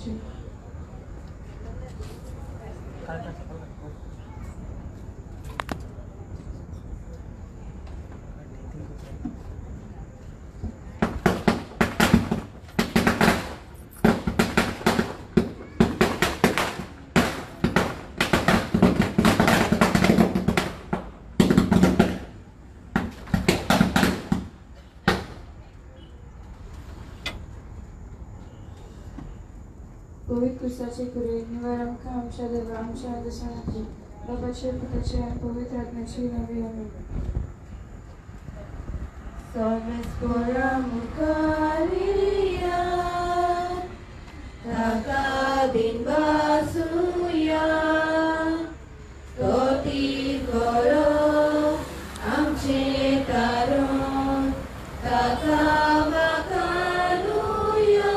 Sri. पवित्र साचे कुरे निवारक आमच्या देवा आमच्या दसणाची बाबाचे पुत्राचे आणि पवित्र आत्म्याची नावे आमेन. Salves por Maria, taka din basuya, toti koro amche taron, taka bakaluya.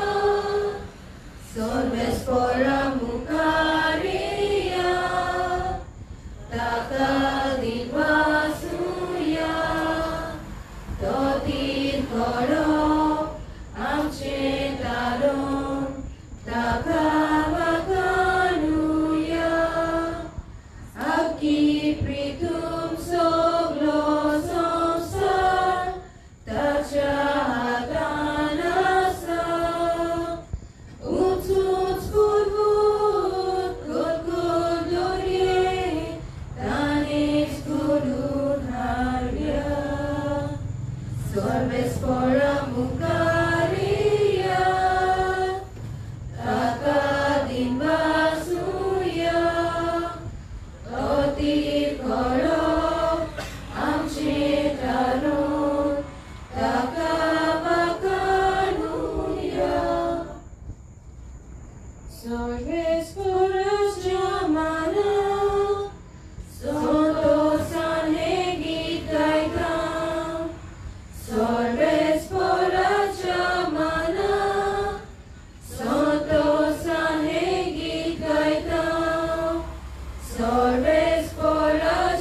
Salves por Maria, taka din basuya. Totir koro amche taron takabakanuya Aki pritum soglo samsar tachahatanasa Uts kurvut kurkulurye tanis kurunharya Salves por Maria, taka din basuya, totir koro amche taron, taka bakanuya. Salves por Jamana, Santos Anegitaitam. Salves por Jamana, Santos Anegitaitam. Salves por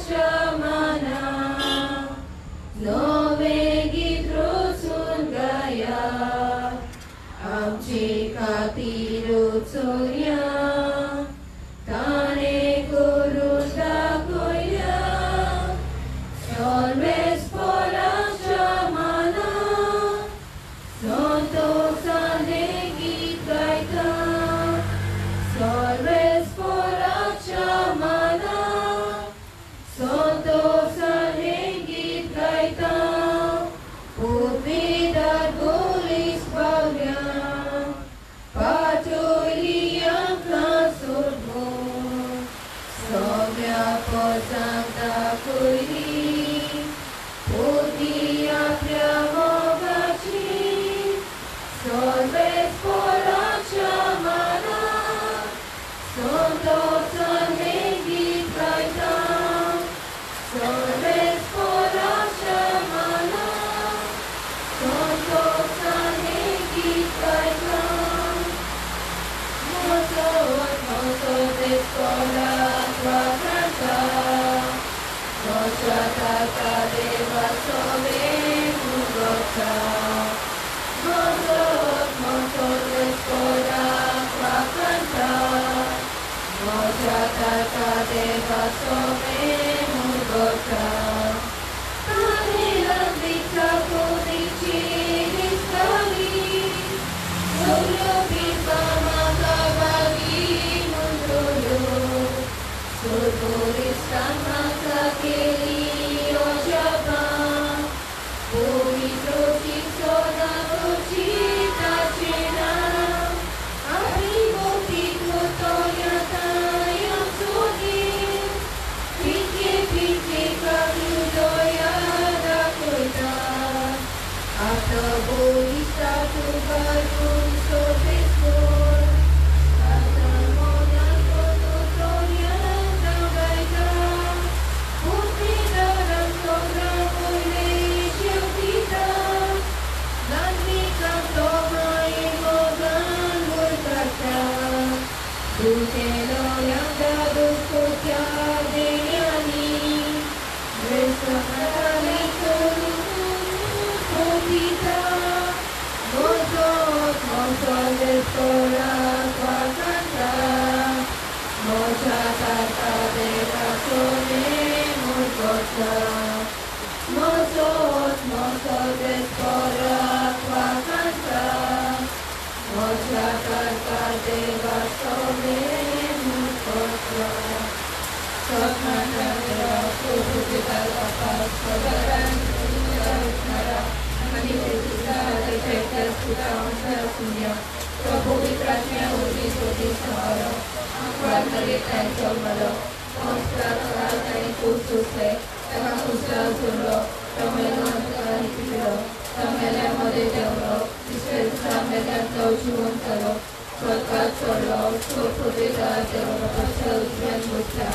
Jamana, Novegitrusun Gaya, Amchi Katirutsunya, Tane Kurutakoya. Salves por Jamana, Santos Anegitaitam. Salves por Jamana, Santos Anegitaitam. Uvidar gulis bagyam, Patuliyam kasurgun, Somya posanta kuri. Udia priamogaci, Salves por Jamana, Santos Anegitaitam. Salves por Jamana, Santos Anegitaitam. Mozo descola tua canta, Nossa tata deva sobe mugota. Mozo descola tua canta, Nossa tata deva sobe mugota. Tanila vita codici riscali, solo viva magavagi mundulu. Surpuristan maka keli ojaba, Puvitro siksona kucita cena, Abriboti kutoyata yang sudin, Pike kakudoya dakuta, Atau bolista tu barun sobeskor, Kata mona koto tonya dagaita, Mozot, Mozot, Korak, Wakanta, Mozakarta, Deva, Sole, Mukotra, Sokmata, Deva, Pujita, Kapas, Kodaran, Nara, Manifesta, Dejekta, Sukamsa, Sunya, Prabhu Vitrasya, Udi, Sodi, Samaro, Akvatari, Tantomalo, Mostra, Kalai, Kususe, Takakusa, Zulo, Tamelo, Tahipilo, Tamele, Modelo, Dispensa, Meganto, Juantalo, Sokat, Solo, Sopodita, Delo, Pasel, Janmusta,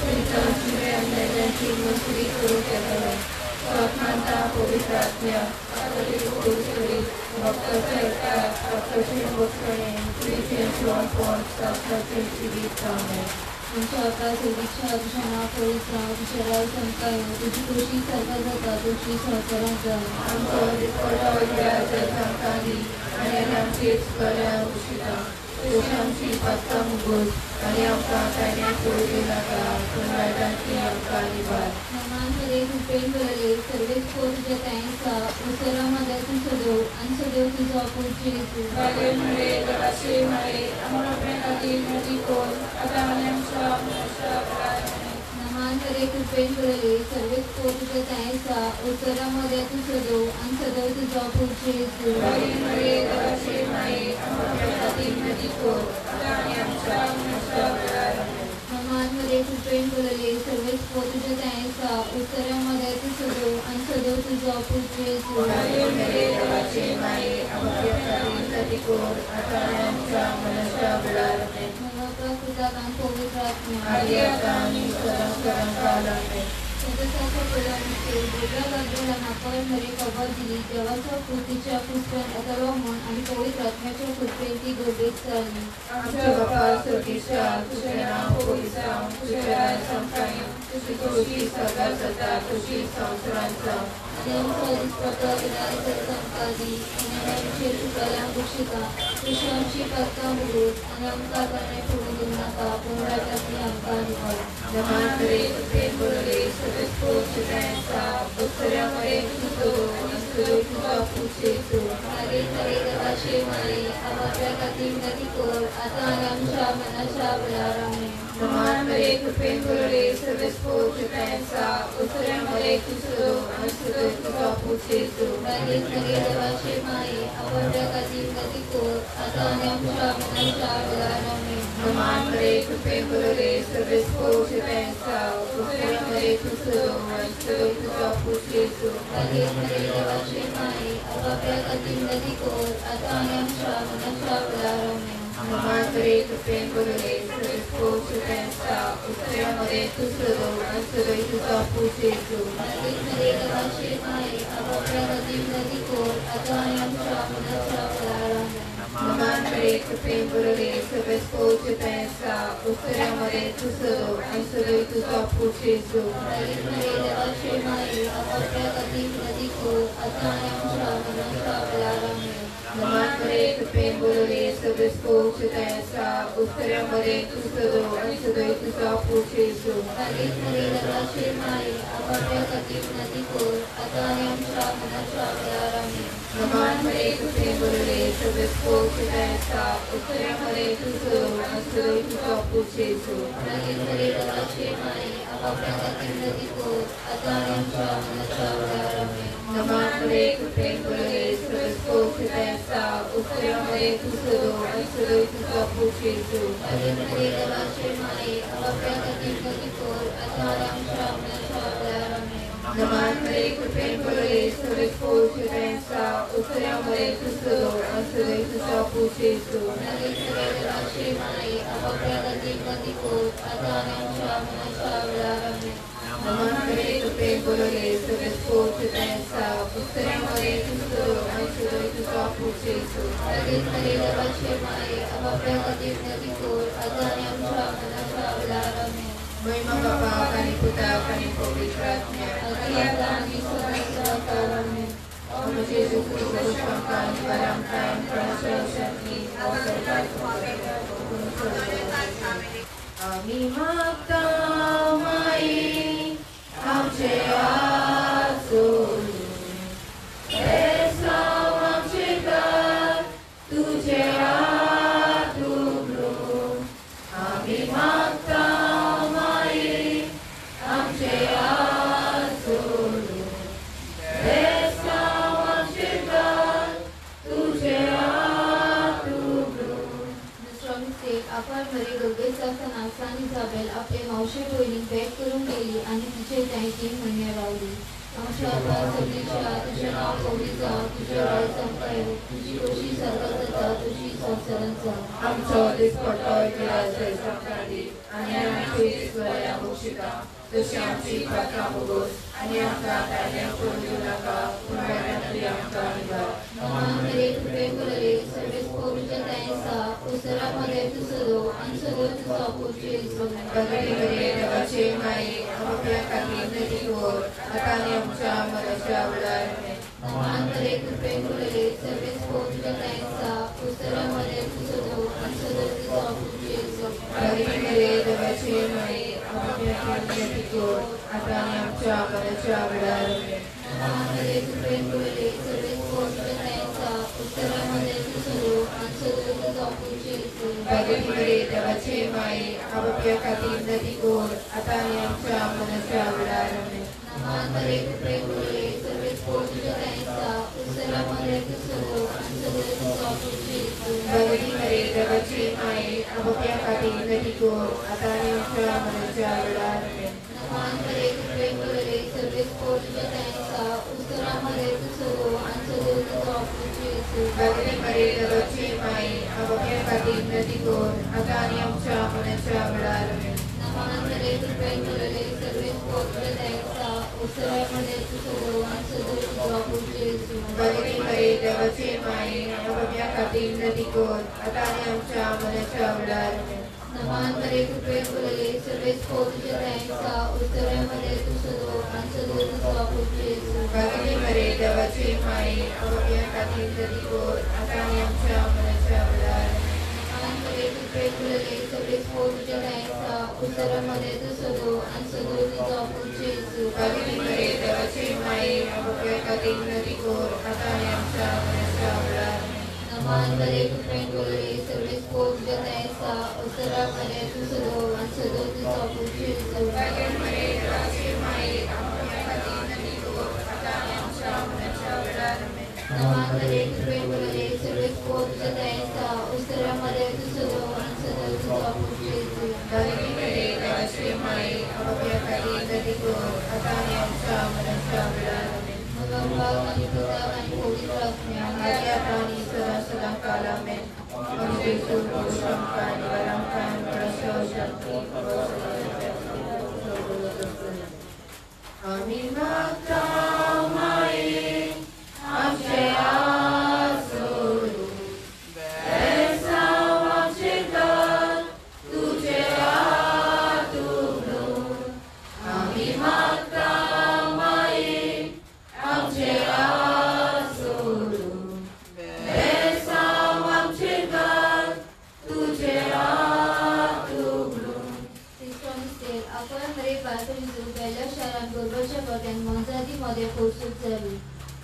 Rita, Shivam, Neneti, Musri, Kuruketale, Sokmanta, Povitratnya, Akari, Kusuri, Bhakta Sarka, Bhakta Shimbukane, Christian Swan Pond, Sakta Chivitame. तुमच्या प्रसिद्धीच्या अक्षणा पवित्र विचाराल संकाय तुझी कृषी सर्व जाता तुझी सहकार्यांचा आमचा विस्फोटा वगैरे संकाली आणि आमचीच कल्या उशिता तुझ्याची पत्ता मुगुस आणि आमचा काही सोडू नका पुनराजांची आमचा निवार नमान हरे कृपेन बरले सर्वेच कोरच्या त्यांचा उसरामध्ये तू सदैव आणि सदैव तुझा पूज्य येतो बागे म्हणे जगाशी म्हणे अमरापणातील नदी कोण आता आमच्या नमान हरे कृपेन बरले सर्वेच कोरच्या त्यांचा उसरामध्ये तू सदैव आणि सदैव तुझा पूज्य येतो बागे म्हणे जगाशी म्हणे अमरापणातील नदी कोण आता आमच्या नमान हरे कृपेन बरले सर्वेच कोरच्या त्यांचा उसरामध्ये तू सदैव आणि सदैव तुझा पूज्य येतो बागे म्हणे जगाशी म्हणे अमरापणातील नदी कोण आता आमच्या मनुष्य बळाने प्रकृताकां पवित्रात्म्या आर्याकानि सरंकालाने सदस्याच्या पुराणीचे वेगळ्या बाजूला नापर हरे कबर दिली देवाच्या कृतीच्या पुस्तकात अथर्वमन आणि पवित्रात्म्याच्या कृपेची गोडेत चालली आमच्या बापा स्वर्गीच्या तुझे नाव पवित्र तुझ्या संकाय तुझी कृषी सदा सदा कृषी संवत्सरांचा आणि आमच्या दिसपत्र विनायक संकादी आणि आमचे शुकाला भूषिका कृष्णांची पत्ता मुगुत आणि आमचा करणे फोडून देऊ नका पुनराजाती आमचा निवड नमान हरे कृपेन बरले सर्वस्फोट त्यांचा उत्तरामध्ये तुझो असतो तुझा पूजेचो हरे हरे देवाचे मारे आवाच्या काती नदी कोर आता आमच्या मनाच्या बळाराने नमान हरे कृपेन बरले सर्वस्फोट त्यांचा उत्तरामध्ये तुझो असतो तुझा पूजेचो हरे हरे देवाचे मारे आवाच्या काती नदी कोर आता आमच्या मनाच्या बळाराने नमान हरे कृपेन बरले सर्वस्फोट त्यांचा उत्तरामध्ये तुझो असतो तुझा पूजेचो हरे हरे देवाचे मारे आवाच्या काती नदी कोर आता आमच्या मनाच्या बळाराने नमान हरे कृपेन बरले सर्वस्फोट त्यांचा उत्तरामध्ये तुझो असतो तुझा पूजेचो हरे हरे देवाचे मारे आवाच्या काती नदी कोर आता आमच्या मनाच्या बळाराने नमान हरे कृपेन बरले सर्वस्फोट त्यांचा उत्तरामध्ये तुझो असतो तुझा पूजेचो हरे हरे देवाचे मारे आवाच्या काती नदी कोर आता आमच्या मनाच्या बळाराने नमान हरे कृपेन बरले सर्वस्फोट त्यांचा उत्तरामध्ये तुझो असतो तुझा पूजेचो हरे हरे देवाचे मारे आवाच्या काती नदी कोर आता आमच्या मनाच्या बळाराने नमान हरे कृपेन बरले सर्वस्फोट त्यांचा उत्तरामध्ये तुझो असतो तुझा पूजेचो हरे हरे देवाचे मारे आवाच्या काती नदी कोर आता आमच्या मनाच्या बळाराने नमान हरे कृपेन बरले सर्वस्फोट त्यांचा उत्तरामध्ये तुझो असतो तुझा पूजेचो हरे हरे देवाचे मारे आवाच्या काती नदी कोर आता आमच्या मनाच्या बळाराने नमान हरे कृपेन बरले सर्वस्फोट त्यांचा उत्तरामध्ये तुझो असतो तुझा पूजेचो हरे हरे देवाचे मारे आवाच्या काती नदी कोर आता आमच्या मनाच्या बळाराने नमान हरे कृपेन बरले सर्वस्फोट त्यांचा उत्तरामध्ये तुझो असतो तुझा पूजेचो हरे हरे देवाचे मारे आवाच्या काती नदी कोर आता आमच्या मनाच्या बळाराने महिमा बाबा आणि पुता आणि पवित्रात्म्या आदियाला आणि सर्वकालाने और जेसु क्रिस्tus संकान परमकान प्रशंसनी आम्ही मागता माई आमचे मरे दोघेच असताना सान इजाबेल आपले मावशे बहिणीक भेट करून गेली आणि तिचे ताई 3 महिने रावली. आमच्या सगळीच्या तुझे नाव पवित्र जावं, तुझे राय चमकायो, तुझी कशी सर्वात जाता तुझी संसारांत जावं. आमचो दिसपट्टो इतिहास चमकादी आनी आमची इस्वया मुक्षिता तशी आमची पात्रां भोगोस आनी आमकां दायल्याक पडूं नाका पूण वेळांतली आमकां निवार. नमान मरे कृपे कुलले सर्वेस पवित्र ताईंसा उसरामध्ये तू सदो आणि सदो तुझा पुढचे भगवती मरे देवाचे माये आमच्या खातीर नदी कोर आतां आनी आमच्या मरणाच्या वेळार. नमान मरे कृपे कुलले सर्वेस पवित्र ताईंसा उसरामध्ये तू सदो आणि सदो तुझा पुढचे भगवती मरे देवाचे माये आमच्या खातीर नदी कोर आतां आनी आमच्या मरणाच्या वेळार. नमान मरे कृपे कुलले सर्वेस पवित्र ताईंसा उसरामध्ये तू सदो आणि सदो तुझा पुढचे भगवती मरे देवाचे माये आमच्या खातीर नदी कोर आतां आनी आमच्या मरणाच्या वेळार. नमान मरे कृपे कुलले सर्वेस पवित्र ताईंसा उसरामध्ये तू सदो आणि सदो तुझा पुढचे भगवती मरे देवाचे माये आमच्या खातीर नदी कोर आतां आनी आमच्या मरणाच्या वेळार. नमान मरे कृपे कुलले सर्वेस पवित्र ताईंसा उसरामध्ये तू सदो आणि सदो तुझा पुढचे भगवती मरे देवाचे माये आमच्या खातीर नदी कोर आतां आनी आमच्या मरणाच्या वेळार. नमान मरे कृपे कुलले सर्वेस पवित्र ताईंसा उसरामध्ये तू सदो आणि सदो तुझा पुढचे भगवती मरे देवाचे माये आमच्या खातीर नदी कोर आतां आनी आमच्या मरणाच्या वेळार. नमान मरे कृपे कुलले सर्वेस पवित्र ताईंसा उसरामध्ये तू सदो आणि सदो तुझा पुढचे भगवती मरे देवाचे माये आमच्या खातीर नदी कोर आतां आनी आमच्या मरणाच्या वेळार. नमान मरे कृपे कुलले सर्वेस पवित्र ताईंसा उसरामध्ये तू सदो आणि सदो तुझा पुढचे भगवती मरे देवाचे माये आमच्या खातीर नदी कोर आतां आनी आमच्या मरणाच्या वेळार. नमान मरे कृपे कुलले सर्वेस पवित्र ताईंसा उसरामध्ये तू सदो आणि सदो तुझा पुढचे भगवती मरे देवाचे माये आमच्या खातीर नदी कोर आतां आनी आमच्या मरणाच्या वेळार. नमान मरे कृपे कुलले सर्वेस पवित्र ताईंसा उसरामध्ये तू सदो आणि सदो तुझा पुढचे भगवती मरे देवाचे माये आमच्या खातीर नदी कोर आतां आनी आमच्या मरणाच्या वेळार. मगंबाग आणि पिता आणि पवित्र आत्म्या आदी आतां आनी सदा सदां काल आमेन. अनुग्रहितून पुरुषं कान वरं कान प्रसव शक्ती आमी मागता माये आमचे आसरू बेसांव आमचे घर तुजे हात उगडून. आमी मागता माये आमचे आसरू बेसांव आमचे घर तुजे हात उगडून. आपण मरे पातळीतून पहिल्या शहरात गोरबाच्या पट्यान मोजादीमध्ये पोहोचत झाली.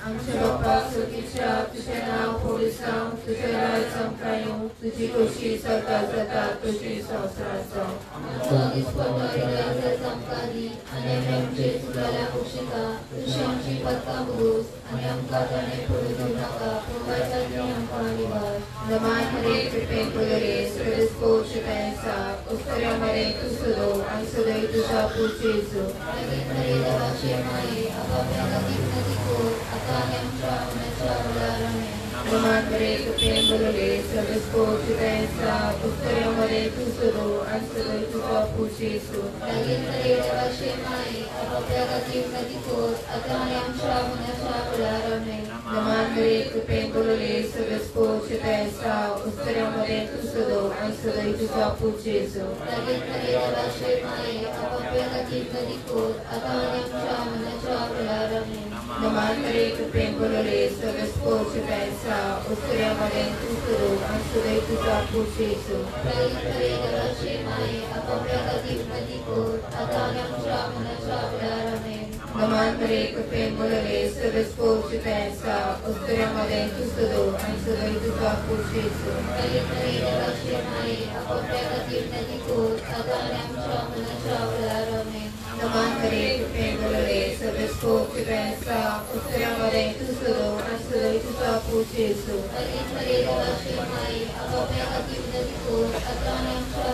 आमच्या बाप्पा सुखीच्या तुझे नाव पोलिसांव तुझे राय चमकायो तुझी कशी सदा जाता तुझी संवसारांत जावं. आमचो दिसपट्टो हृदयाचो चमकादी आनी आमचे चुकलेल्या कुशीका तुझी आमची पत्कां भोगोस आनी आमकां ताणें पडूं दिवं नाका पूण वायटांतली आमकां निवार. नमान मरे कृपे कुलरे सदस पोषकायसा उत्तरा मरे तू सदो आनी सदैव तुझा पुजेचो. मागीर मरे देवाचे माये आपापल्या गतीक नदी कोर आतां आनी आमच्या मरणाच्या वेळार आमेन. नमान मरे कृपे कुलरे सदस पोषकायसा उत्तरा मरे तू सदो आनी सदैव तुझा पुजेचो. मागीर मरे देवाचे माये आपापल्या गतीक नदी कोर आतां आनी आमच्या मरणाच्या वेळार आमेन. नमान मरे कृपे कुलरे सदस पोषकायसा उत्तरा मरे तू सदो आनी सदैव तुझा पुजेचो. मागीर मरे देवाचे माये आपापल्या गतीक नदी कोर आतां आनी आमच्या मरणाच्या वेळार आमेन. नमान मरे कृपे कुलरे सदस पोषकायसा उत्तरा मरे तू सदो आनी सदैव तुझा पुजेचो. मागीर मरे देवाचे माये आपापल्या गतीक नदी कोर आतां आनी आमच्या मरणाच्या वेळार आमेन. नमान मरे कृपे कुलरे सदस पोषकायसा उत्तरा मरे तू सदो आनी सदैव तुझा पुजेचो. मागीर मरे देवाचे माये आपापल्या गतीक नदी कोर आतां आनी आमच्या मरणाच्या वेळार आमेन. नमान मरे कृपे कुलरे सदस पोषकायसा उत्तरा मरे तू सदो आनी सदैव तुझा पुजेचो. मागीर मरे देवाचे माये आपापल्या गतीक नदी कोर आतां आनी आमच्या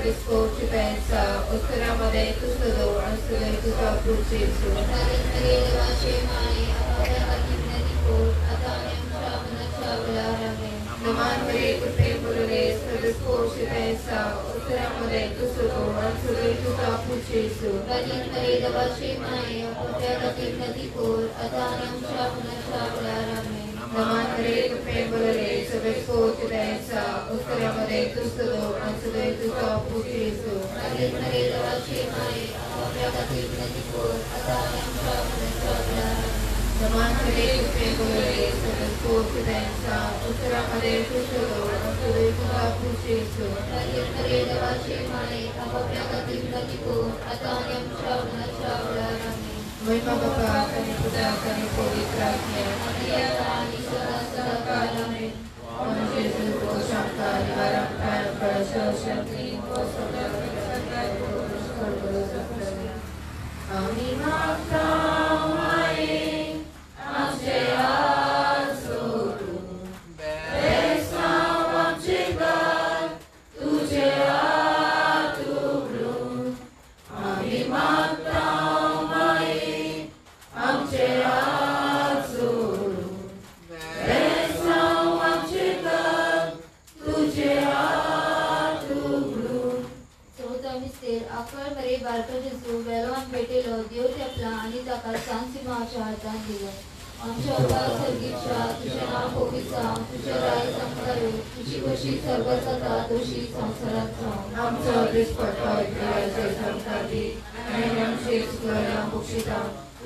Vescovo ci pensa, osteriaमध्ये tu sădău, ansădăi tu capul Gesù. Naman Maria, cu temporele, să Vescovo ci pensa, osteriaमध्ये tu sădău, ansădăi tu capul Gesù. Naman Maria, cu temporele, să Vescovo ci pensa, osteriaमध्ये tu sădău, ansădăi tu capul Gesù. Naman Maria, cu temporele, să Vescovo ci pensa, osteriaमध्ये tu sădău, ansădăi tu capul Gesù. महिमा Bapa, Kami Putra, Kami Pavitra Atma. Om Yesus Boshamka, Nivaramka, Parashashakti, Ami Makta Mai, Amshaya Suru, Besa Amchigar, Tujhe Atubru, Ami Makta Mai, Amshaya Suru, Besa Amchigar, Tujhe Atubru. अकळ बरे बारका जेजू वेळान भेटेलो देव तेपला आणि ताका सांसीमा आमच्या हातान दिलो आमच्या उपार सर्गीच्या तुझे नाव पवित्र तुझे राय संकारू तुझी कशी सर्वच जाता तशी संसारात जाऊ आमचो दिसपट्टो इतिहासाचे संस्कारी आणि आमची सुगरण बक्षिता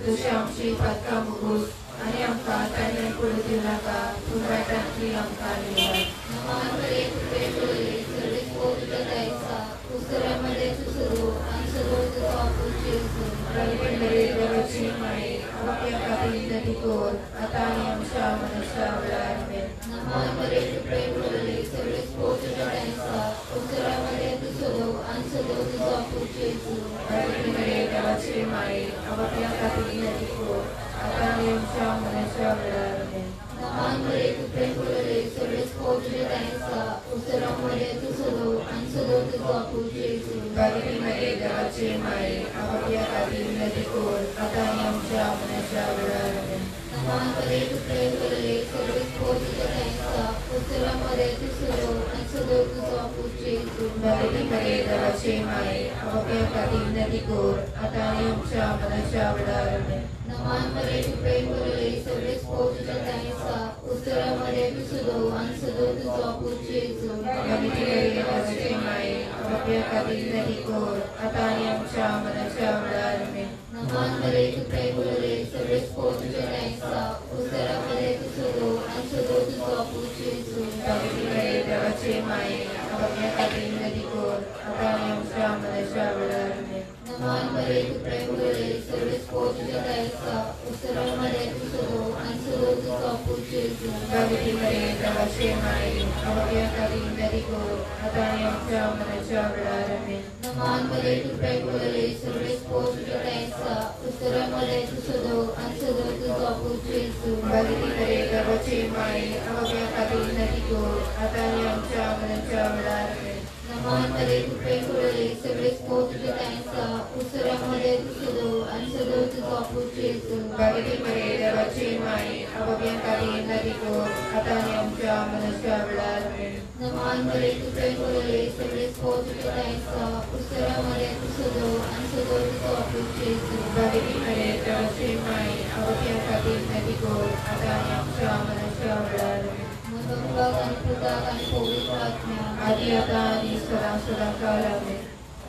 तुझी आमची पातका मुगूस आणि आमकां ताणें पडू दिवं नाका तूं वायटांतली आमकां निवड नमान बरे कृपे करुले सर्वेस तुझ्या दयेचा उसऱ्यामध्ये तुझो आणि सदो तुझो आपूस जेजू रविंद्रे देवाची माई आमच्या खातीर नदी कोर आतां आनी आमच्या मनशा वेळार आमेन नमान बरे कृपे करुले सर्वेस तुझ्या दयेचा उसऱ्यामध्ये तुझो आणि सदो तुझो आपूस जेजू रविंद्रे देवाची माई आमच्या खातीर नदी कोर आतां आनी आमच्या मनशा वेळार आमेन नमान बरे कृपे करुले सर्वेस तुझ्या दयेचा उसऱ्यामध्ये तुझो आणि सदो तुझो आपूस जेजू Bagi Maria dewaची माई आमच्या खातीर नदी कोर आतां आनी आमच्या मनशा वेळार आमेन नमान बरे कृपे करुले सर्वेस तुझ्या दयेचा उसऱ्यामध्ये तुझो आणि सदो तुझो आपूस जेजू Bagi Maria dewaची माई आमच्या खातीर नदी कोर आतां आनी आमच्या मनशा वेळार आमेन नमान बरे कृपे करुले सर्वेस तुझ्या दयेचा उसऱ्यामध्ये तुझो आणि सदो तुझो आपूस जेजू Bagi Maria dewaची माई आमच्या खातीर नदी कोर आतां आनी आमच्या मनशा वेळार आमेन नमान बरे कृपे करुले सर्वेस तुझ्या दयेचा उसऱ्यामध्ये तुझो आणि सदो तुझो आपूस जेजू Bagi Maria dewaची माई आमच्या खातीर नदी कोर आतां आनी आमच्या मनशा वेळार आमेन नमान बरे कृपे करुले सर्वेस तुझ्या दयेचा उसऱ्यामध्ये तुझो आणि सदो तुझो आपूस जेजू Bagi Maria dewaची माई आमच्या खातीर नदी कोर आतां आनी आमच्या मनशा वेळार आमेन नमान बरे कृपे करुले सर्वेस तुझ्या दयेचा उसऱ्यामध्ये तुझो आणि सदो तुझो आपूस जेजू Bagi Maria dewaची माई आमच्या खातीर नदी कोर आतां आनी आमच्या मनशा वेळार आमेन नमान बरे कृपे करुले सर्वेस तुझ्या दयेचा उसऱ्यामध्ये तुझो आणि सदो तुझो आपूस जेजू Bagi Maria dewaची माई आमच्या खातीर नदी कोर आतां आनी आमच्या मनशा वेळार आमेन नमान बरे कृपे करुले सर्वेस तुझ्या दयेचा उसऱ्यामध्ये तुझो आणि सदो तुझो आपूस जेजू Bagi Maria dewaची माई आमच्या खातीर नदी कोर आतां आनी आमच्या मनशा वेळार आमेन मनोभाव आणि पुताक आणि पवित्र आत्म्या आदि आतां आनी सदां काळ आमेन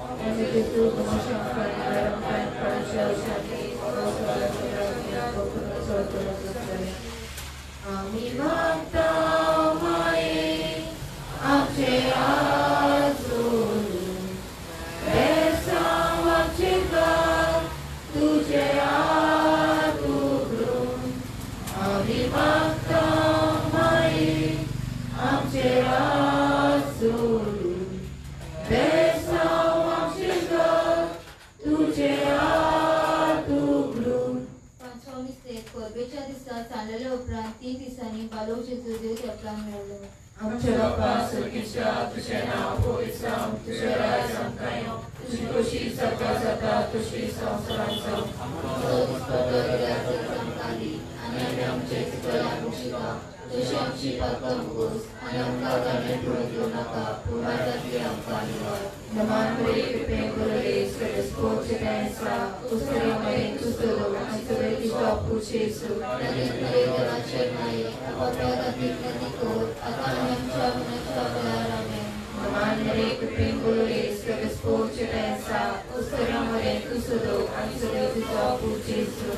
आमी जेजू बशें निवारमकाय परमेश्वराची आमी मागता माये आमचे आजून बेसांव आमचे घर तुझे आत उगडून आमी मागता माये आमचे आजून बेसांव आमचे घर तुझे आत उगडून पांचवा मिस्तेक परबेच्या दिसा चाललेल्या उपरांत 3 दिसांनी बालक जेजू देव तेपला मेळ्ळो आमचे बापा सुर्गीच्या तुझे नाव पवित्र तुझे राज तुझी कशी सत्ता जाता तशी संसारांचो आणि आमचे मुशिका तशी आमची पातळ मुगोस आणि आमकां ताणें पडून दिवं नाका पूण वाटांतली आमकां निवड नमान मरे कृपे गुरुले स्पोर्चे त्यांचा उसरे मरे तुझो आणि सगळे तुझा पुशेसु देवाचे माये आपापल्या खातीर नदी कोर आता आमी आमच्या मनाच्या बळार आमेन नमान मरे कृपे गुरुले स्पोर्चे त्यांचा उसरे मरे तुझो आणि सगळे तुझा पुशेसु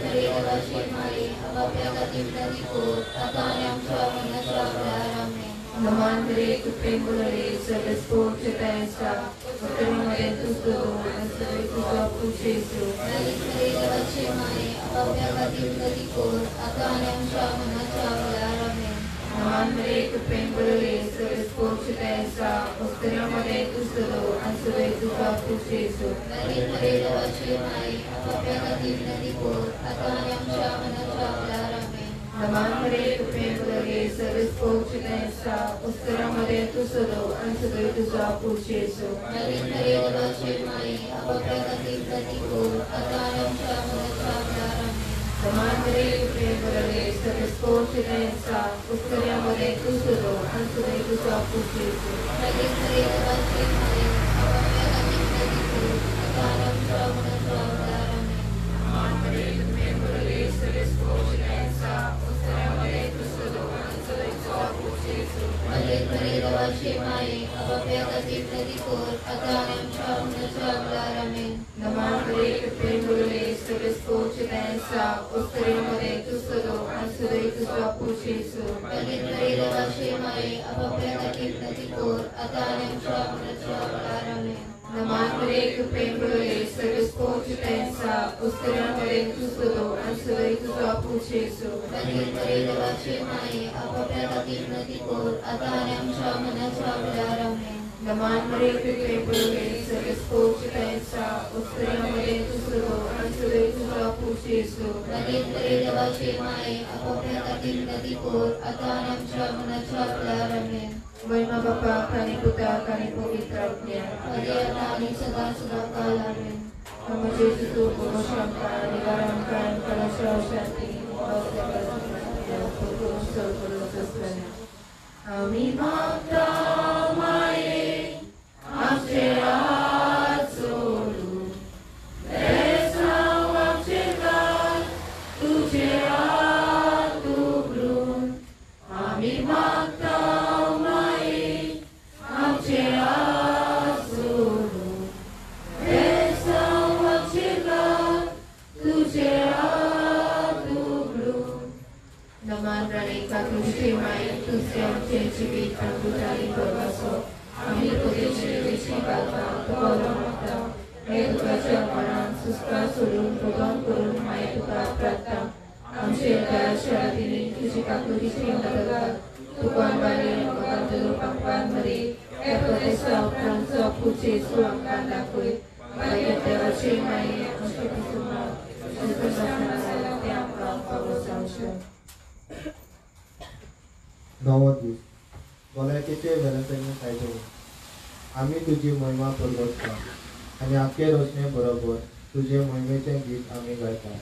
देवाचे माये आपापल्या खातीर नदी कोर आता आमी आमच्या मनाच्या बळार आमेन नमान मरे कृपे गुरुले स्पोर्चे त्यांचा उसरे मरे तुझो आणि सगळे तुझा पुशेसु देवाचे माये आपापल्या खातीर नदी कोर आता आमी आमच्या मनाच्या बळार आमेन नमान मरे कृपे गुरुले स्पोर्चे त्यांचा उसरे मरे तुझो आणि सगळे तुझा पुशेसु देवाचे माये आपापल्या खातीर नदी कोर आता आमी आमच्या मनाच्या बळार आमेन नमान मरे कृपे गुरुले स्पोर्चे त्यांचा उसरे मरे तुझो आणि सगळे तुझा पुशेसु देवाचे माये आपापल्या खातीर नदी कोर आता आमी आमच्या मनाच्या बळार आमेन नमान मरे कृपे गुरुले स्पोर्चे त्यांचा उसरे मरे तुझो आणि सगळे तुझा पुशेसु देवाचे माये आपापल्या खातीर नदी कोर आता आमी आमच्या मनाच्या बळार आमेन नमान मरे कृपे गुरुले स्पोर्चे त्यांचा उसरे मरे तुझो आणि सगळे तुझा पुशेसु देवाचे माये आपापल्या खातीर नदी कोर आता आमी आमच्या मनाच्या बळार आमेन नमान मरे कृपे गुरुले स्पोर्चे त्यांचा उसरे मरे तुझो आणि सगळे तुझा पुशेसु देवाचे माये आपापल्या खातीर नदी कोर आता आमी आमच्या मनाच्या बळार आमेन नमान मरे कृपे गुरुले स्पोर्चे त्यांचा उसरे मरे तुझो आणि सगळे तुझा पुशेसु देवाचे माये आपापल्या खातीर नदी कोर आता आमी आमच्या मनाच्या बळार आमेन नमान मरे कृपे गुरुले स्पोर्चे त्यांचा उसरे मरे तुझो आणि सगळे तुझा पुशेसु देवाचे माये आपापल्या खातीर नदी कोर आता आमी आमच्या मनाच्या बळार आमेन महिमा बापा आणि पुता आणि पवित्र आत्म्या आदी आता आणि सदा सदा काल आमेन नमो जेसू शांता निवारण कलशा शांती आम्ही मागता माये आमचे हात जोडून देसाव आमचे गाल तुझे हात उघडून आम्ही मागता माये आमचे हात जोडून देसाव आमचे गाल तुझे हात उघडून नमान राणी का तुझे माई तुझे आमचे जीवित अद्भुतानी बघासो आम्ही तुझे विशी बालका गौरव मागता हे तुझ्या मनात सुस्का सोडून भगवान करून माये तुका प्रार्थना आमचे दयाशाळातीने तुझी काकुरीची मदत तुकान बाले भगवान तुझो पापान मरे हे प्रदेशा उपरांचो पुढचे सु आमकां दाखय मागीर देवाचे माये आमचे कुटुंबा ते आमकां पावस आवश्यक नवो दीस भलायकेचे वेलंकणी खायचो आमी तुजी महिमा परगटता आनी आख्खे रोशने बरोबर तुजे महिमेचें गीत आमी गायता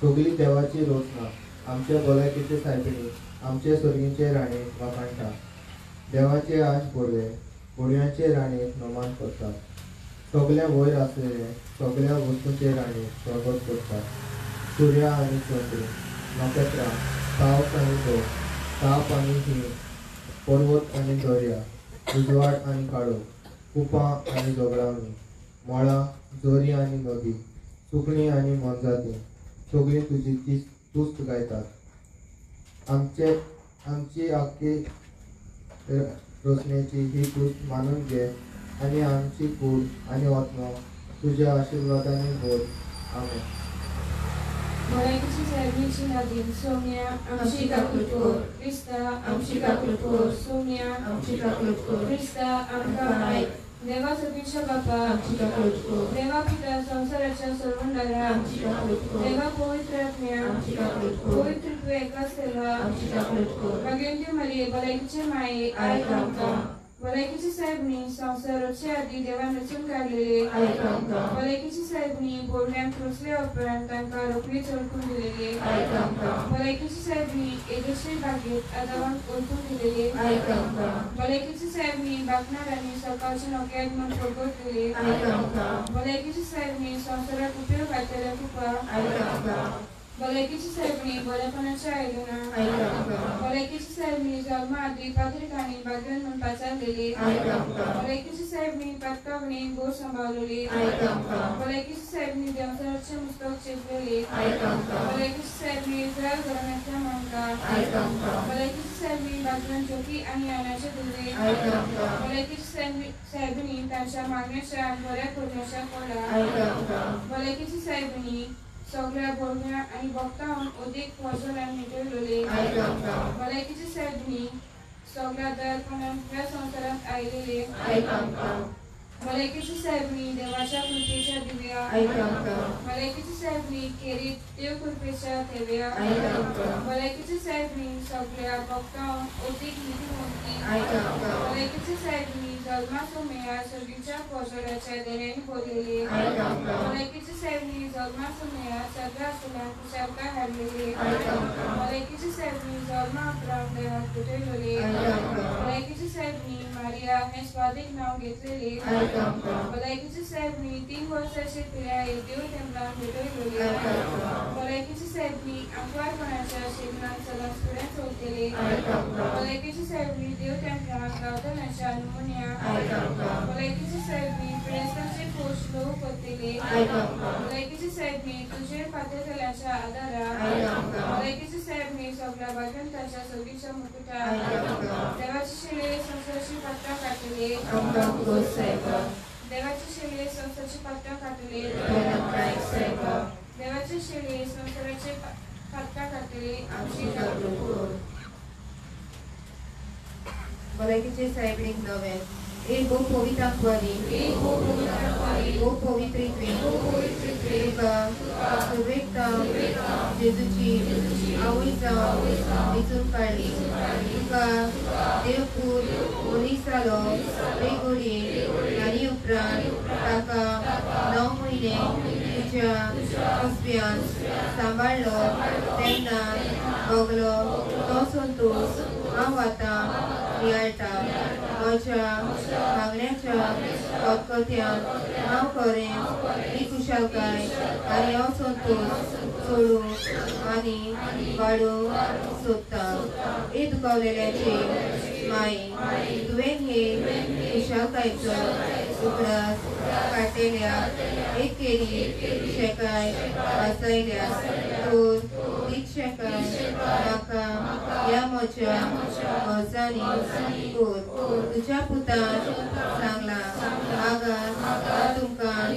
सगळी देवाची रोशना आमचे भलायकेचे सायबिणी आमचे सर्गीचे राणेक वाखाणटा देवाचे आज बोडवे बोडव्यांचे राणेक नमान करतात सगळ्या वयर आसलेले सगळ्या वस्तूंचे राणेक प्रगट करतात सूर्य आनी चंद्र नखेत्रां पावस आनी दो ताप आनी हिम पर्वत आनी दर्या उजवाड आनी काळो कुपां आनी जोगरावणी मळां झरी आनी नदी सुकणीं आनी मनजातीं सगळीं तुजी तुस्त गायतात आमची आख्खी रोशनेची ही तुस्त मानून घे आनी आमची कूड आनी वतनो तुज्या आशिर्वादांनी भर आमेन भलायकेची सायबीची लागीं सोम्या आमची काकूट कोर क्रिस्ता आमची काकूट कोर सोम्या आमची काकूट कोर क्रिस्ता आमकां आयक देवा सतीच्या बापा आमची काकूट कोर देवा पिता संसाराच्या सर्वंडारा आमची काकूट कोर देवा पवित्र आत्म्या आमची काकूट कोर पवित्र तू एकाच देवा आमची काकूट कोर भाग्यवंती मरिये भलायकेचे माये आयक आमकां भलायकीची साहेबनी संसाराचे आधी देवान रचून काढलेले ऐक आमकां भलायकीची साहेबनी बोलण्यात रुचले उपरांत तांकां रोखडी ओळखून दिलेले ऐक आमकां भलायकीची साहेबनी एदेशी बागेत आदावांक ओळखून दिलेले ऐक आमकां भलायकीची साहेबनी बागनारांनी सकाळचे नोकऱ्यात म्हूण फोगोत दिले ऐक आमकां भलायकीची साहेबनी संसाराक उपयोग घातलेल्या तुका ऐक आमकां भलायकीची साहेबनी बरेपणाच्या आयदनां ऐक आमकां भलायकीची साहेबनी जल्मा आदी पात्रिकांनी बागेन म्हूण पाचारलेली ऐक आमकां भलायकीची साहेबनी पातकावणी गोड सांबाळलेली ऐक आमकां भलायकीची साहेबनी देवचाराचे पुस्तक चिरलेले ऐक आमकां भलायकीची साहेबनी इस्रायल घराण्यांतल्या मांका ऐक आमकां भलायकीची साहेबनी बागलांत जोकी आनी आनाचे दिले ऐक आमकां भलायकीची साहेबनी तांच्या मागण्याच्या आनी बऱ्या करण्याच्या पडला ऐक आमकां भलायकीची साहेबनी सगळ्या बोलण्या आणि भक्तांक अदीक वजनान मिटयलेले ऐक आमकां भलायकीची साहेबनी सगळ्या दयाळपणान ह्या संवसारांत आयलेले ऐक आमकां भलायकीची साहेबनी देवाच्या कृपेच्या दिव्या ऐक आमकां भलायकीची साहेबनी खेरीत देव कृपेच्या थेव्या ऐक आमकां भलायकीची साहेबनी सगळ्या भक्तांक अदीक नितीमंती ऐक आमकां भलायकीची साहेबनी जल्माचो मेळा सर्गीच्या पोसड्याच्या देण्यानी बोललेले ऐक आमकां भलायकीची साहेबनी जल्माचो मेळा सगळ्या फुलांक कुशालकाय हाडलेली ऐक आमकां भलायकीची साहेबनी जल्मा उपरांत देवाक भेटयलेले ऐक आमकां भलायकीची साहेबनी मारिया हे स्वादीक नाव घेतलेले ऐक आमकां भलायकीची साहेबनी 3 वर्सांची पिराये देव टेंपलांत भेटयलेली ऐक आमकां भलायकीची साहेबनी आंकवारपणाच्या शिगम्यात सदांच फुडें चलतली ऐक आमकां भलायकीची साहेबनी देव टेंपलांत गांवतल्यांच्या नमुन्या ऐक आमकां भलायकीची साहेबनी प्रेस्तांचे पोस्ट लोव करतली ऐक आमकां भलायकीची साहेबनी तुजेर पातळेच्या आदारा ऐक आमकां भलायकीची साहेबनी सगळ्या भाग्यवंतांच्या सोबीच्या मुकुटा ऐक आमकां देवाची शिळे संसारची पात्रां काटले आमकां गोड साहेबा देवाची शिळे संसारची पात्रां काटले नायक साहेबा देवाची शिळे संसाराचे पात्रां काटले आमची काकूर भलायकीचे साहेबीक नवे एक खूप पवित्र आंकवारी खूप पवित्रित्वे तुका सुवेकता जेजूची आवय जावन वेचून काडली तुका देवपूत मनीस जालो बेगोडये आनी उपरांत ताका 9 म्हयने तुज्या हसब्यान सांबाळलो तेन्ना भोगलो तो संतोष हांव आतां नियाळटा म्हज्या मागण्याच्या खतखत्यान हांव करें ही कुशालकाय आनी हांव संतोष सोडूंक आनी वाडूंक सोदता हे दुखावलेल्याची माई तुवें हे कुशालकायेचो उगडास काडलेल्या एक केरी शेकाय वाचयल्या तर तीच शेकाय म्हाका ह्या म्हज्या मोजांनी कोर तुज्या पुतान सांगला आगार तुमकां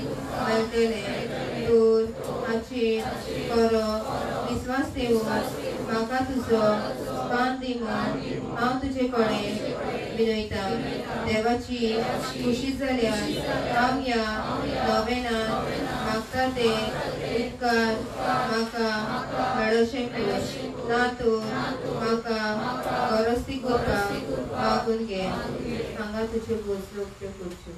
मेळटलें तर हाचेर खरो विस्वास दवरून म्हाका तुजो कान दी म्हूण हांव तुजे कडेन विनयता देवाची खुशी जाल्यार हांव ह्या नोवेनान मागता ते उपकार म्हाका मेळोशें कर ना तर म्हाका गरज करपाक मागून घे हांगा तुज्यो गोश्टी उक्त्यो करच्यो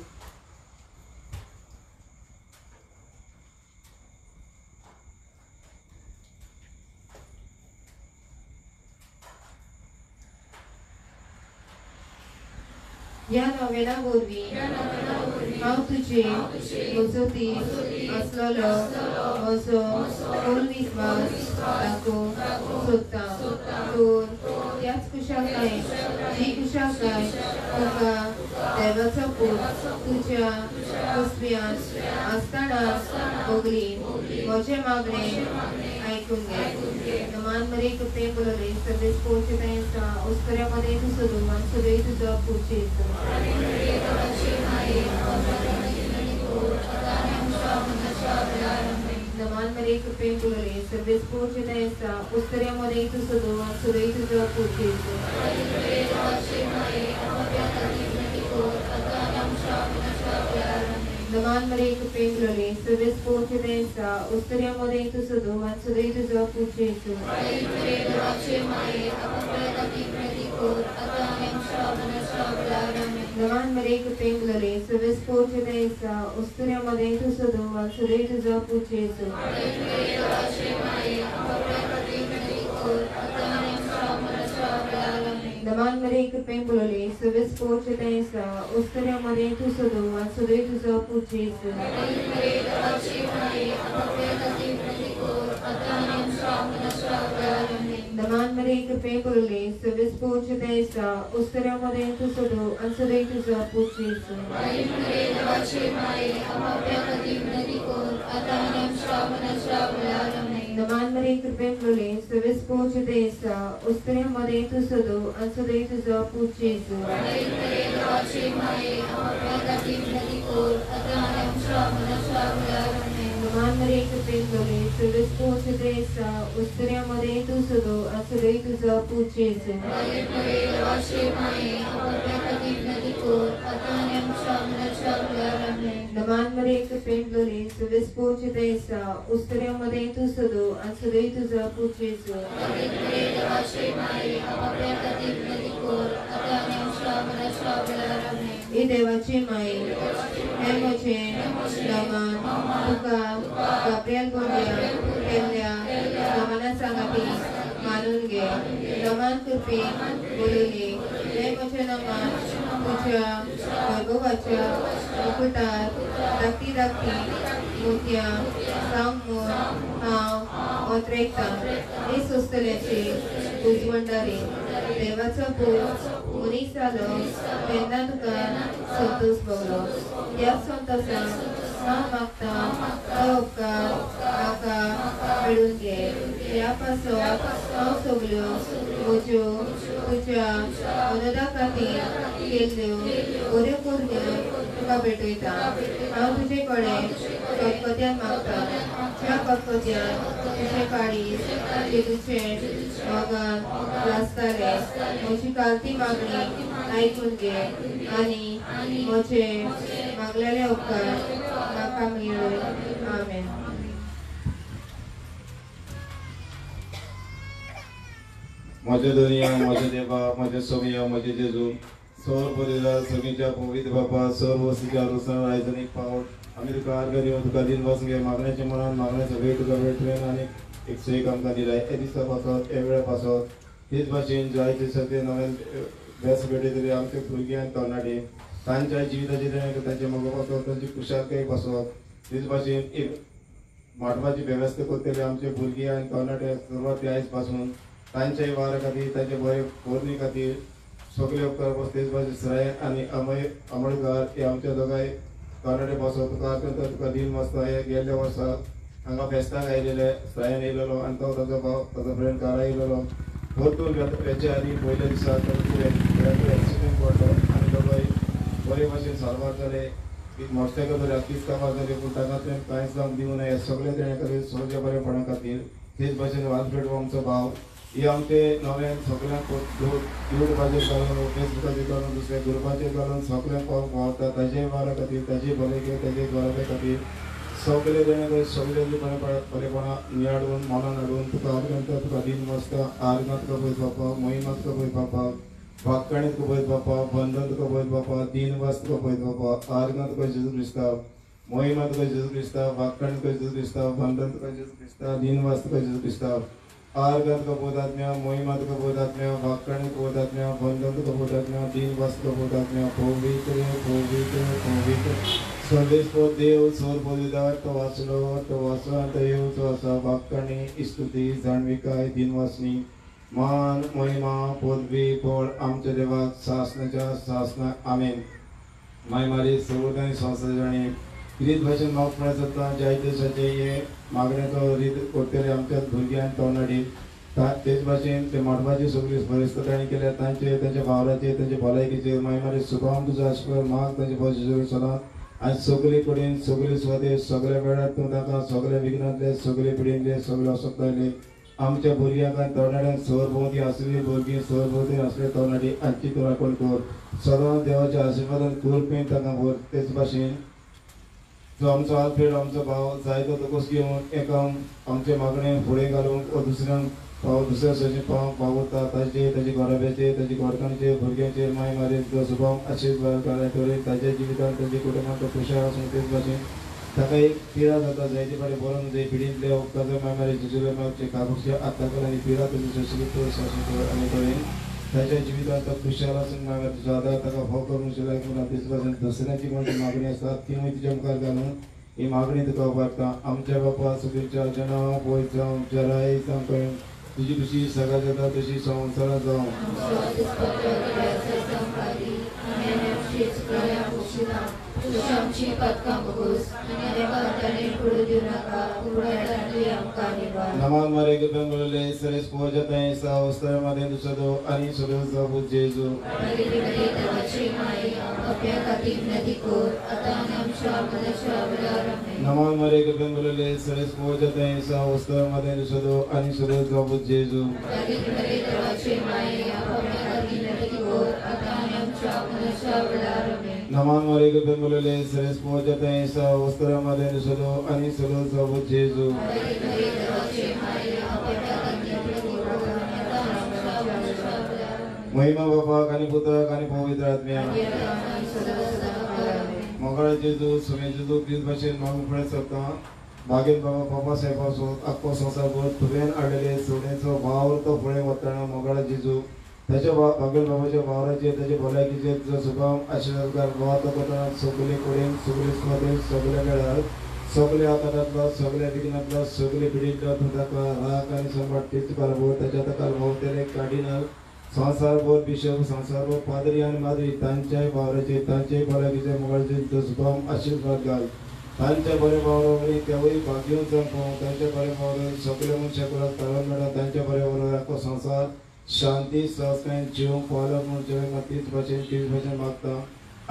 ह्या नोवेला वरवीं हांव तुजे मजती आसलेलो म्हजो खोल विस्वास दाखोवंक सोदता तर त्याच कुशालकायेन जी कुशालकाय तुका देवाचो पूत तुज्या हसब्यान आसतना भोगली म्हजें मागणें आयकून घे नमान मरे कपे बोलले सगळे पोचतायचा उसकऱ्यामध्ये तू सोडून आणि सगळे तुझा पुढचे नमान मरे कपे बोलले सगळे पोचतायचा उसकऱ्यामध्ये तू सोडून आणि सगळे तुझा पुढचे नमान मरे कपे बोलले सगळे पोचतायचा उसकऱ्यामध्ये तू सोडून आणि सगळे तुझा पुढचे Daman Maria Pemblole, Service Portuguesa, Osturia Madeto Sodo, and Sodeto Zapucheso. Daman Maria Pemblole, Service Portuguesa, Osturia Madeto Sodo, and Sodeto Zapucheso. Daman Maria Pemblole, Service Portuguesa, Osturia Madeto Sodo, and Sodeto Zapucheso. Daman Maria Pemblole, Service Portuguesa, Osturia Madeto Sodo, and Sodeto Zapucheso. Daman Maria Pemblole, Service Portuguesa, Osturia Madeto Sodo, and Sodeto Zapucheso. Daman Maria Pemblole, Service Portuguesa, Osturia Madeto Sodo, and Sodeto Zapucheso. I devaci mai, Emoce, Daman, Tuka, Gabriel Gondia, Kelia, Damana Sangati, Manunge, Daman Kurpi, Bululi, Emoce Naman, Pucha, Govacha, Mukutar, Dakti Dakti, Mutia, Samur, Hav, Otrekta, Isusteleci, Uzwandari, Devaca Pur, Munisalo, Pendatuka, Santos Bolo, Yaksantasa, Mamakta, Taoka, Aka, Perunge, Yapaso, Mausoglu, Muju, Puja, Onodakati, Kildu, Urekurnya, Tukabetuita, Autuje Kore, Kotkotian Makta, Kotkotian, Tushekaris, Tituchen, Magan, Rastare, Mushikalti Magni, Aikunge, Ani, Moche, Maglele Upkar, Makamir, Amen. माझे दुनिया माझे देवा माझे सोमिया माझे जेजू सौर बोलेला सगळ्यांच्या पवित्र बापा सर्व वस्तूच्या अनुसार रायजनिक पावट आम्ही तुका आर्गरी तुका दिन वाचून घे मागण्याच्या मनात मागण्याचा वेळ तुका वेळ ट्रेन आणि 101 आमकां दिलाय हे दिसा पासत हे वेळा पासत हेच भाशेन जायते सत्य नव्यान व्यास भेटे तरी आमचे भुरग्यांक तरणाटे तांच्या जिविताचे तांचे मगो पासत तांची कुशालकाय पासत हेच भाशेन एक माटवाची व्यवस्था करतले आमचे भुरगे आनी तरणाटे सुरवात आयज पासून तांच्याय वारा खातीर तांचे बरे पोरणी खातीर सगळे उपकार तेच भाशेन सराय आनी अमळकार हे आमच्या दोगांय तरणाटे पासत तुका दिन मस्त हे गेल्ल्या वर्सा हांगा फेस्ताक आयलेले सरायन येयलेलो आनी तो ताजो भाव ताजो फ्रेंड कारा येयलेलो परतून वेच्या आनी पयल्या दिसा एक्सिडेंट पडलो आनी दोगांय बरे भाशेन सारवार जाले मोटरसायकल तरी आख्खीच कामां जाली पूण ताका तें कांयच जावंक दिवं ना हें सगळें तेणें करीत सगळ्या बरेपणा खातीर तेच भाशेन वालपेट हो आमचो भाव ही आमचे नव्यान सगळ्यांक युट्यूबाचेर घालून फेसबुकाचेर घालून दुसऱ्या ग्रुपाचेर घालून सगळ्यांक पावता ताजे वारा खातीर ताजे भलायके ताजे बराबे खातीर सगळे तेणें सगळे बरेपणा नियाडून मनान हाडून तुका आर्गांत तुका दिन मस्त आर्गांत तुका पळयत बापा मोहिमांत तुका पळयत बापा वाक्काणीत तुका पळयत बापा बंधन तुका पळयत बापा दिन वास तुका पळयत बापा आर्गांत तुका जेजू क्रिस्तांव मोहिमांत तुका जेजू क्रिस्तांव वाक्काणीत तुका जेजू क्रिस्तांव बंधन तुका जेजू क्रिस्तांव दिन वास तुका जेजू क्रिस्तांव आर्गांत तुका पळयतात्म्या मोहिमांत तुका पळयतात्म्या वाक्काणीत पळयतात्म्या बंधन तुका पळयतात्म्या दिन वास तुका पळयतात्म्या पवित्र सर्वेस्पर देव सोर बोलिदार तो वाचलो आतां येवचो आसा वाक्काणी स्तुती जाणविकाय दिनवासनी मान महिमा पदवी फळ आमच्या देवाक सासनाच्या आमेन माय मारी सर्वकांय संस्थांनी कितें भाशेन मागपणां जाता ज्या देशाचे हे मागण्याचो रीत करतले आमच्या भुरग्यांक तरणाटी तेच भाशेन ते माटवाची सगळी परिस्थिती तांणी केल्या तांच्या वावराचेर तांच्या भलायकेचेर माय मारी सुखाम तुजो आस्कर माग तांचे भाशेचेर सदांच आनी सगळे कडेन सगळे स्वदेश सगळ्या वेळार तूं ताका सगळ्या विघ्नांतले सगळे पिडेंतले सगळे असोकताले आमच्या भुरग्यांक आनी तरणाट्यांक सरभोवती आसलेली भुरगीं सरभोवती आसले तरणाटी हांची तूं राखण कर सदांच देवाच्या आशिर्वादान कुरपेन ताका भर तेच भाशेन जो आमचो आलपेड आमचो भाव जायतो तोकोस घेवन एका आमचे मागणें फुडें घालूंक वा दुसऱ्यांक पाव दुसऱ्या सजी पाव पावता ताचे ताचे घराब्याचे ताचे घरकांचे भुरग्यांचे माय मारेचो स्वभाव आशीर्वाद करायतोरे ताच्या जिवितांत ताचे कुटुंबांत खुशाल आसून तेच भाशेन ताका एक पिरा जाता जायते फावटी बरोवन जे पिडींतले उपकाराचे माय मारे जिजुले मागचे कागूचे आत्ताकल आनी पिरा तुमी सशीत शासन आनी करेन ताच्या जिवितांत खुशाल आसून माय मारे तुजो आदार ताका फाव करून शिलाय करून तेच भाशेन दसऱ्याची कोणती मागणी आसता तीवूय तुज्या मुखार घालून ही मागणी तुका उबारता आमच्या बापा सुखीच्या जना पळय जावं जराय जावं तुझी कशी सगळ्यात जाता तशी संवसारात जावं नमान मरे के बेंगोले सरेस पोजता है सावस्तर मादे दुसदो आणि सदो जाबु जेजू नमान मरे के बेंगोले सरेस पोजता है सावस्तर मादे दुसदो आणि सदो जाबु जेजू नमान मरे के बेंगोले सरेस पोजता है सावस्तर मादे दुसदो आणि सदो जाबु जेजू महिमा बापा कानी पुत्र कानी पवित्र आत्म्या मंगळ जेजू सुमे जेजू क्रिस्त भाषेन मागून फळे सकता बागेन बाबा बाबा साहेबाचो आख्खो संवसार भर तुवेन हाडलेले सोनेचो वावर तो फळे वतना मंगळ जेजू त्याच्या बागेन बाबाच्या वावराचेर त्याचे भलायकीचेर जो सुभाव आशिर्वाद वात करतना सगळे कडेन सगळे स्वादेन सगळे वेळार सगळे आकारांतलो सगळे विघ्नांतलो सगळे पिढींतलो तूं ताका राख आनी संभाट तीच कालभोर ताच्या तकाल भोंवतेले कार्डिनल संवसारभर बिशप संवसारभर पाद्री आनी माद्री तांच्याय वावराचेर तांच्याय भलायकीचे मंगळाचेर जो सुभाव आशिर्वाद घाल तांच्या बरे वावरावरी तेवूय भाग्यवन चंपाव तांच्या बरे वावर सगळे मनशाकुलाक ताळो मेळा तांच्या बरे वावर आख्खो संवसार शांती सहजकायेन जिवंक पावलो म्हूण जगांत तीच भाशेन तीच भाशेन मागता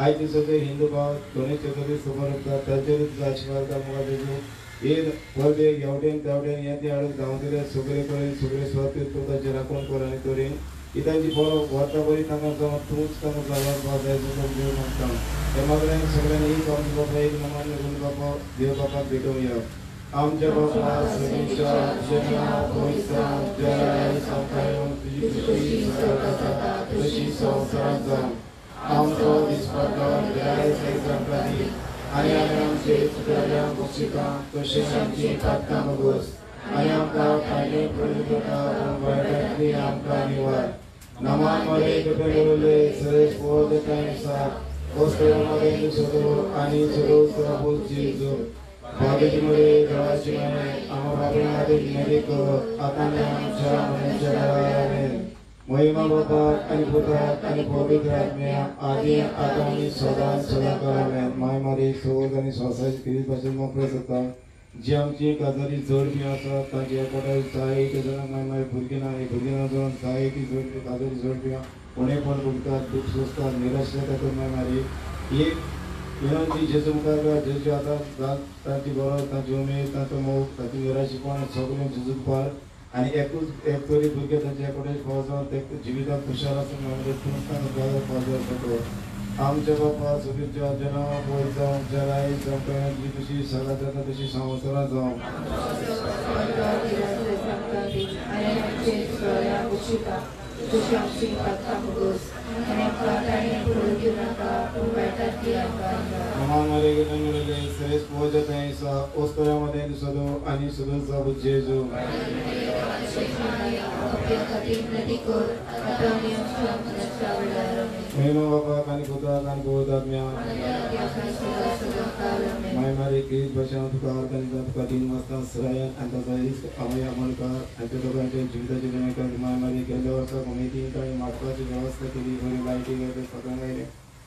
आयज दिसाचे हिंदू भाव गणेश चतुर्थी समोर येता ताचेरूच आशिर्वाद घाल म्हाका तेजू ईद परबेक हेवटेन तेवटेन हें ते हाडून गांवतले सगळे कडेन सगळे स्वाती तूं ताचें राखण कर आनी तरेन की तांची बरो व्हरता बरी तांकां जावं तूंच तांकां जाल्यार पावस जाय तुका देव मागता हे मागण्यांक सगळ्यांनी एक आमचो बापा एक नमान गुण बापा देव बापाक भेटोवं या आमच्या बापा सगळीच्या जेन्ना पयसा जय संकायम तुजी खुशी जाता तशी संवसारांत जावं आमचो दिसपडटो जय संक्रांती आनी आमी आमचे चुकलेल्यांक बक्षिकां तशेंच आमची पातकां भोगोस आनी आमकां कायले प्रभुता वायटांतली आमकां निवार नमान मरे कपेलोले सरेस पोजताय साथ ओस्तेरामदे दुसरो आनी सरो प्रभु जेजू बागेची मरे देवाची माये आमा बाबेमादे मेरे को आताने आमच्या मनाच्या आमेन महिमा बापा आणि पुत्राक आणि पवित्र आत्म्या आदी आता आणि सदा आमेन माय मारे सोद आणि श्वासाची क्रिया पासून मोकळे जाता जी आमची काजारी जड बी आसा तांच्या पोटार जायत जाणांक माय मारे भुरगीं ना जावन जायती जड बी काजारी जड बी कोणेपण भुगतात दूख सोंसतात निराश जातात माय मारे एक विनंती जेजू मुखार जेजू आतां तांची बरो तांची उमेद तांचो मोग तांची निराशीपण सगळें जेजूक पार आनी एक तरी भुरगे तांचे कडेन पावसान ते जिवितांत खुशाल आसून मागीर तूं तांकां पावजार सकलो आमच्या बापा सुखीच्या जना पळय जावं जराय जावं जी तशी सगळ्यात जाता तशी संवसारांत जावं नमान मरे गेले सरेस पोजत है सा ओस्तरामध्ये सदो आणि सदो जाबु जेजू महिमा बापा कानी पुत्रा कानी पवित्र आत्म्या माय मारे क्रिस्त भाषा तुका आर्कानी तुका तीन वाजता सरायन आणि ताचा रिस्क आमय अमलकार आणि दोघांच्या जिविताची गणना माय मारे गेल्या वर्सा कमिटीन काही मागपाची व्यवस्था केली बरी लायटी गेले सगळ्यांना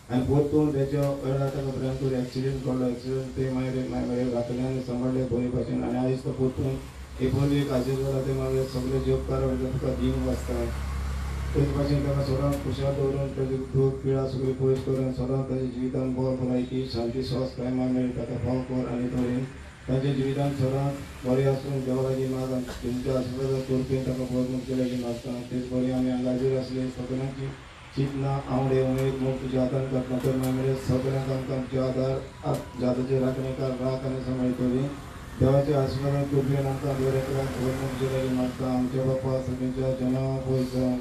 आणि परतून त्याच्या वेळापर्यंत ॲक्सिडेंट घडलो ॲक्सिडेंट ते माय घातल्यान सांभाळले बरे भाशेन आणि आयज तो परतून एकूण एक आशीर्वाद ते मागीर सगळे जेवकार तुका दिवंक वाचता तेच भाशेन ताका सदांच खुशाल दवरून ताचे दूख पिळा सगळी पयस करून सदांच ताच्या जिवितांत बरो भलायकी शांती स्वास काय मागणी ताका फाव कर आनी तरेन ताच्या जिवितांत सदांच बरें आसून देवाची माग तुमच्या आशिर्वादान करपी ताका प्रयत्न केल्याची मागता तेच बरें आमी हांगाचेर आसले सगळ्यांची चिंतना आवडे उमेद मोग तुज्या हातान करतना तर मेळ्ळे सगळ्यांक आमकां आमचे आदार जाताचे राखणेकार राख आनी सांबाळ करी देवाचे आशीर्वाद कृपया मागता बरेकरा खबर मागता आमच्या बाप्पा सगळ्यांच्या जना पोयचं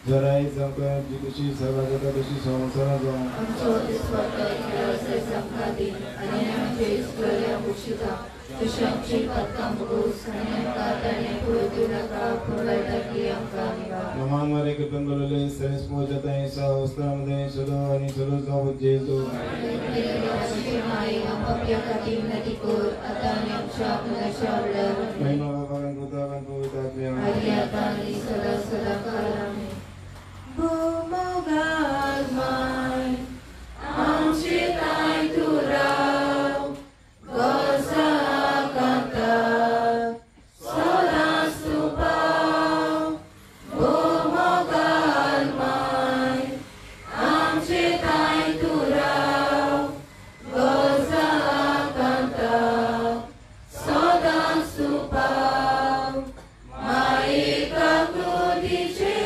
जराई जमका जी कशी सेवा जाता तशी संसारा जाऊन आमचो दिसवाटे संकादी आणि आमचे इस्कल्या उशिता तशी आमची पत्ता मुगोस आणि आमका ताणे पुरवू नका पुरवायताकी आमका निवा नमान मारे कृपन बोलले सेस पोजता ऐसा अवस्थामध्ये सदो आणि सदो जाव जेजो माई आमच्या काटी नदी कोर आता आणि आमच्या मुलाच्या आवडल्यावर महिमा बाबांन पवित्र आत्म्या आधी आता आणि सदा सदा काळ आमेन. Bumugad man ang sitay turaw, goza kanta, sodas tupaw. Bumugad man ang sitay turaw, goza kanta, sodas tupaw. Maikakudije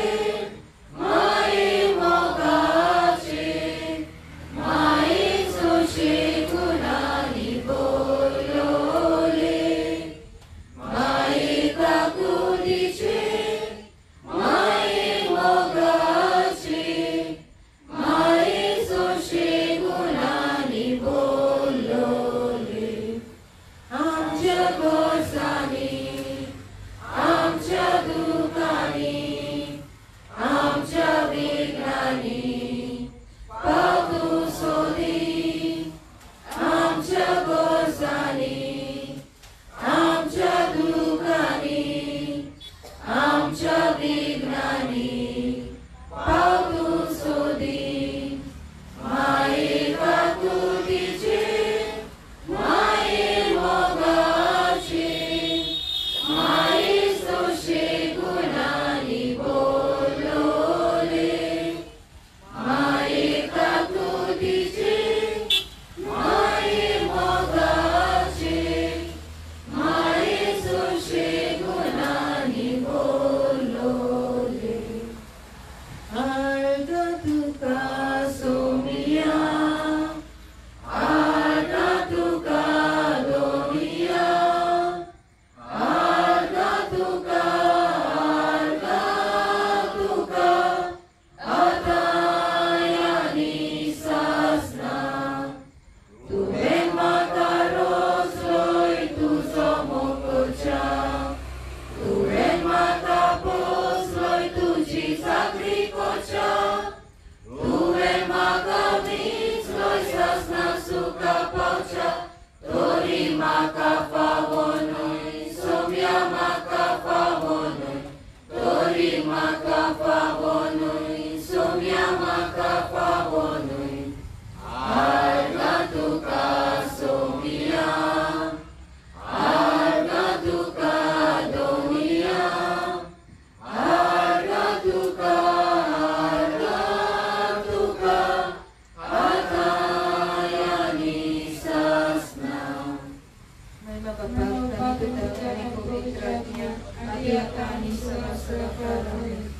Pagkakita ni Pagkakita niya, at yata ni Sarasra Karami.